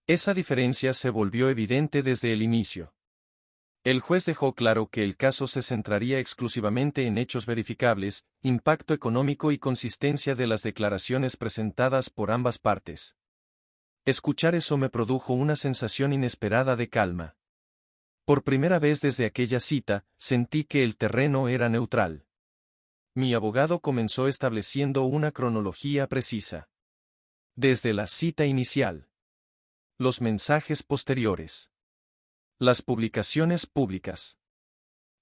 Esa diferencia se volvió evidente desde el inicio. El juez dejó claro que el caso se centraría exclusivamente en hechos verificables, impacto económico y consistencia de las declaraciones presentadas por ambas partes. Escuchar eso me produjo una sensación inesperada de calma. Por primera vez desde aquella cita, sentí que el terreno era neutral. Mi abogado comenzó estableciendo una cronología precisa. Desde la cita inicial. Los mensajes posteriores. Las publicaciones públicas.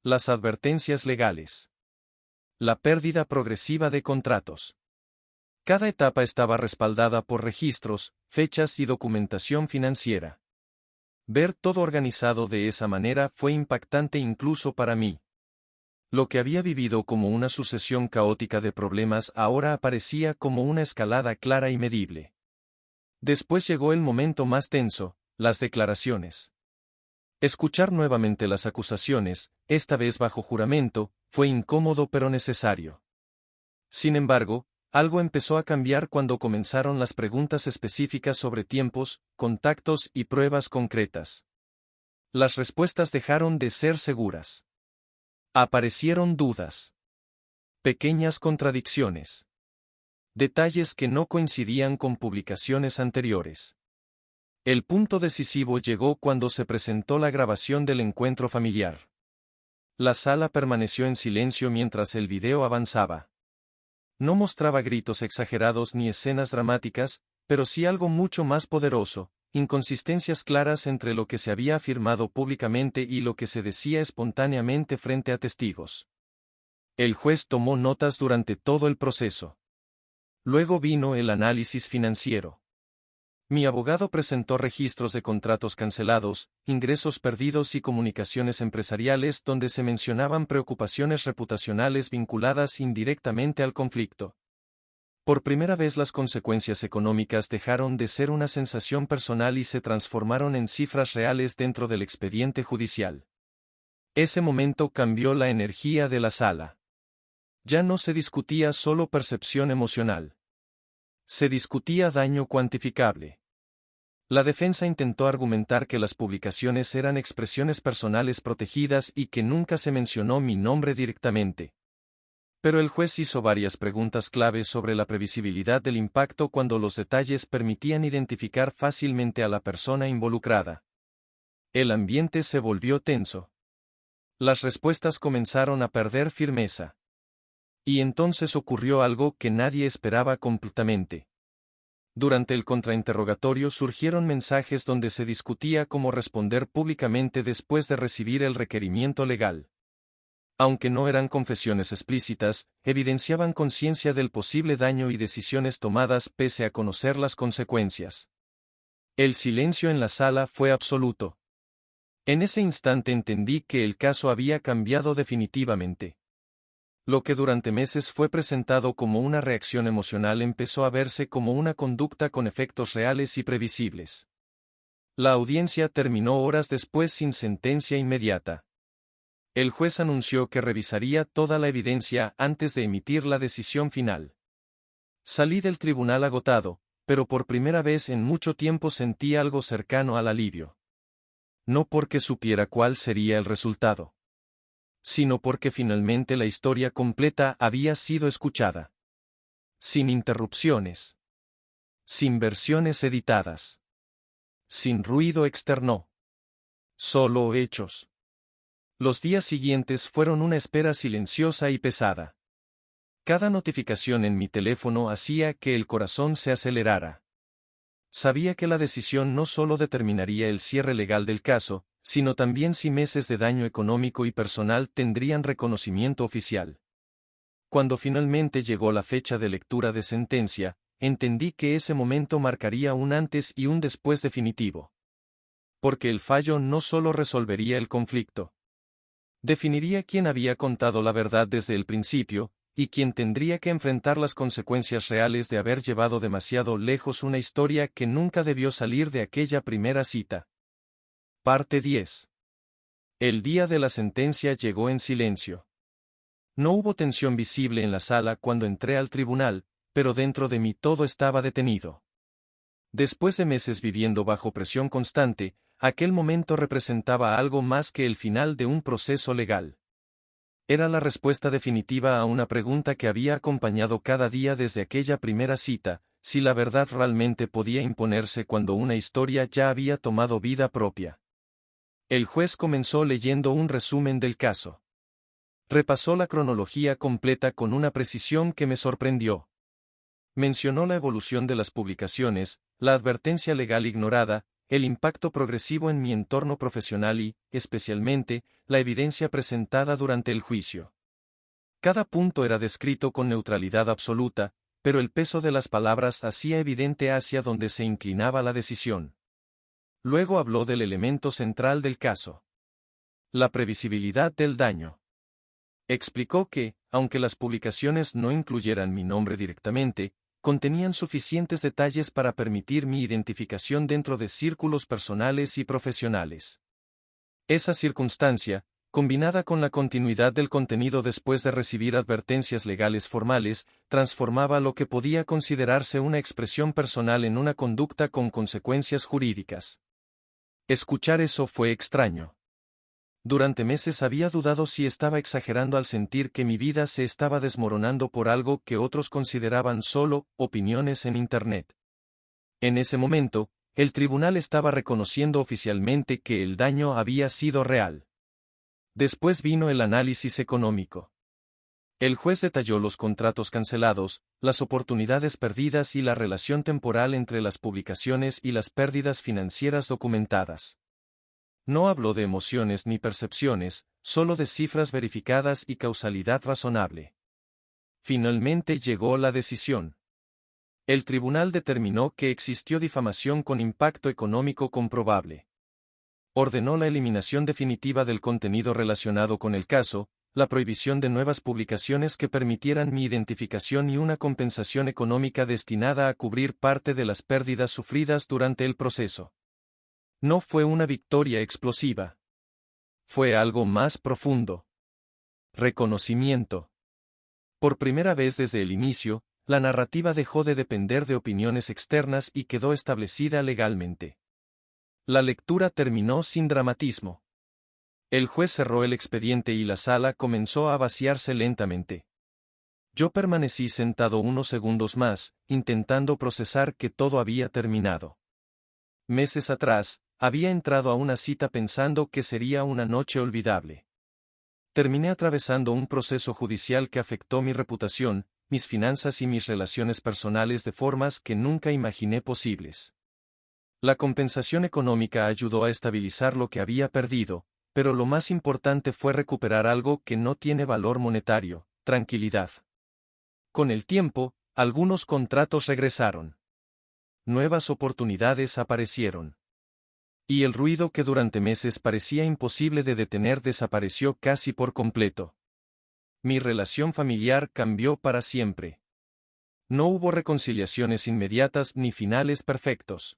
Las advertencias legales. La pérdida progresiva de contratos. Cada etapa estaba respaldada por registros, fechas y documentación financiera. Ver todo organizado de esa manera fue impactante incluso para mí. Lo que había vivido como una sucesión caótica de problemas ahora aparecía como una escalada clara y medible. Después llegó el momento más tenso, las declaraciones. Escuchar nuevamente las acusaciones, esta vez bajo juramento, fue incómodo pero necesario. Sin embargo, algo empezó a cambiar cuando comenzaron las preguntas específicas sobre tiempos, contactos y pruebas concretas. Las respuestas dejaron de ser seguras. Aparecieron dudas. Pequeñas contradicciones. Detalles que no coincidían con publicaciones anteriores. El punto decisivo llegó cuando se presentó la grabación del encuentro familiar. La sala permaneció en silencio mientras el video avanzaba. No mostraba gritos exagerados ni escenas dramáticas, pero sí algo mucho más poderoso, inconsistencias claras entre lo que se había afirmado públicamente y lo que se decía espontáneamente frente a testigos. El juez tomó notas durante todo el proceso. Luego vino el análisis financiero. Mi abogado presentó registros de contratos cancelados, ingresos perdidos y comunicaciones empresariales donde se mencionaban preocupaciones reputacionales vinculadas indirectamente al conflicto. Por primera vez las consecuencias económicas dejaron de ser una sensación personal y se transformaron en cifras reales dentro del expediente judicial. Ese momento cambió la energía de la sala. Ya no se discutía solo percepción emocional. Se discutía daño cuantificable. La defensa intentó argumentar que las publicaciones eran expresiones personales protegidas y que nunca se mencionó mi nombre directamente. Pero el juez hizo varias preguntas clave sobre la previsibilidad del impacto cuando los detalles permitían identificar fácilmente a la persona involucrada. El ambiente se volvió tenso. Las respuestas comenzaron a perder firmeza. Y entonces ocurrió algo que nadie esperaba completamente. Durante el contrainterrogatorio surgieron mensajes donde se discutía cómo responder públicamente después de recibir el requerimiento legal. Aunque no eran confesiones explícitas, evidenciaban conciencia del posible daño y decisiones tomadas pese a conocer las consecuencias. El silencio en la sala fue absoluto. En ese instante entendí que el caso había cambiado definitivamente. Lo que durante meses fue presentado como una reacción emocional empezó a verse como una conducta con efectos reales y previsibles. La audiencia terminó horas después sin sentencia inmediata. El juez anunció que revisaría toda la evidencia antes de emitir la decisión final. Salí del tribunal agotado, pero por primera vez en mucho tiempo sentí algo cercano al alivio. No porque supiera cuál sería el resultado, sino porque finalmente la historia completa había sido escuchada. Sin interrupciones. Sin versiones editadas. Sin ruido externo. Solo hechos. Los días siguientes fueron una espera silenciosa y pesada. Cada notificación en mi teléfono hacía que el corazón se acelerara. Sabía que la decisión no solo determinaría el cierre legal del caso, sino también si meses de daño económico y personal tendrían reconocimiento oficial. Cuando finalmente llegó la fecha de lectura de sentencia, entendí que ese momento marcaría un antes y un después definitivo. porque el fallo no solo resolvería el conflicto. Definiría quién había contado la verdad desde el principio, y quién tendría que enfrentar las consecuencias reales de haber llevado demasiado lejos una historia que nunca debió salir de aquella primera cita. Parte 10. El día de la sentencia llegó en silencio. No hubo tensión visible en la sala cuando entré al tribunal, pero dentro de mí todo estaba detenido. Después de meses viviendo bajo presión constante, aquel momento representaba algo más que el final de un proceso legal. Era la respuesta definitiva a una pregunta que había acompañado cada día desde aquella primera cita, si la verdad realmente podía imponerse cuando una historia ya había tomado vida propia. El juez comenzó leyendo un resumen del caso. Repasó la cronología completa con una precisión que me sorprendió. Mencionó la evolución de las publicaciones, la advertencia legal ignorada, el impacto progresivo en mi entorno profesional y, especialmente, la evidencia presentada durante el juicio. Cada punto era descrito con neutralidad absoluta, pero el peso de las palabras hacía evidente hacia dónde se inclinaba la decisión. Luego habló del elemento central del caso: la previsibilidad del daño. Explicó que, aunque las publicaciones no incluyeran mi nombre directamente, contenían suficientes detalles para permitir mi identificación dentro de círculos personales y profesionales. Esa circunstancia, combinada con la continuidad del contenido después de recibir advertencias legales formales, transformaba lo que podía considerarse una expresión personal en una conducta con consecuencias jurídicas. Escuchar eso fue extraño. Durante meses había dudado si estaba exagerando al sentir que mi vida se estaba desmoronando por algo que otros consideraban solo opiniones en Internet. En ese momento, el tribunal estaba reconociendo oficialmente que el daño había sido real. Después vino el análisis económico. El juez detalló los contratos cancelados, las oportunidades perdidas y la relación temporal entre las publicaciones y las pérdidas financieras documentadas. No habló de emociones ni percepciones, solo de cifras verificadas y causalidad razonable. Finalmente llegó la decisión. El tribunal determinó que existió difamación con impacto económico comprobable. Ordenó la eliminación definitiva del contenido relacionado con el caso, la prohibición de nuevas publicaciones que permitieran mi identificación y una compensación económica destinada a cubrir parte de las pérdidas sufridas durante el proceso. No fue una victoria explosiva. Fue algo más profundo. Reconocimiento. Por primera vez desde el inicio, la narrativa dejó de depender de opiniones externas y quedó establecida legalmente. La lectura terminó sin dramatismo. El juez cerró el expediente y la sala comenzó a vaciarse lentamente. Yo permanecí sentado unos segundos más, intentando procesar que todo había terminado. Meses atrás, había entrado a una cita pensando que sería una noche olvidable. Terminé atravesando un proceso judicial que afectó mi reputación, mis finanzas y mis relaciones personales de formas que nunca imaginé posibles. La compensación económica ayudó a estabilizar lo que había perdido, pero lo más importante fue recuperar algo que no tiene valor monetario: tranquilidad. Con el tiempo, algunos contratos regresaron. Nuevas oportunidades aparecieron. Y el ruido que durante meses parecía imposible de detener desapareció casi por completo. Mi relación familiar cambió para siempre. No hubo reconciliaciones inmediatas ni finales perfectos.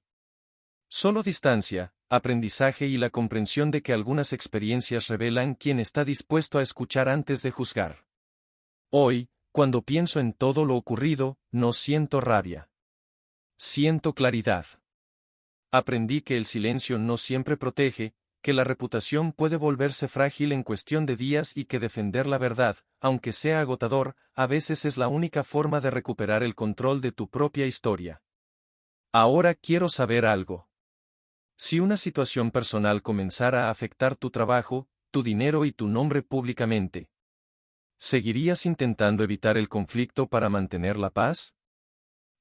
Solo distancia, aprendizaje y la comprensión de que algunas experiencias revelan quién está dispuesto a escuchar antes de juzgar. Hoy, cuando pienso en todo lo ocurrido, no siento rabia. Siento claridad. Aprendí que el silencio no siempre protege, que la reputación puede volverse frágil en cuestión de días y que defender la verdad, aunque sea agotador, a veces es la única forma de recuperar el control de tu propia historia. Ahora quiero saber algo. Si una situación personal comenzara a afectar tu trabajo, tu dinero y tu nombre públicamente, ¿seguirías intentando evitar el conflicto para mantener la paz?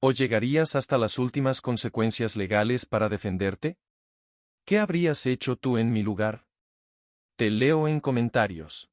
¿O llegarías hasta las últimas consecuencias legales para defenderte? ¿Qué habrías hecho tú en mi lugar? Te leo en comentarios.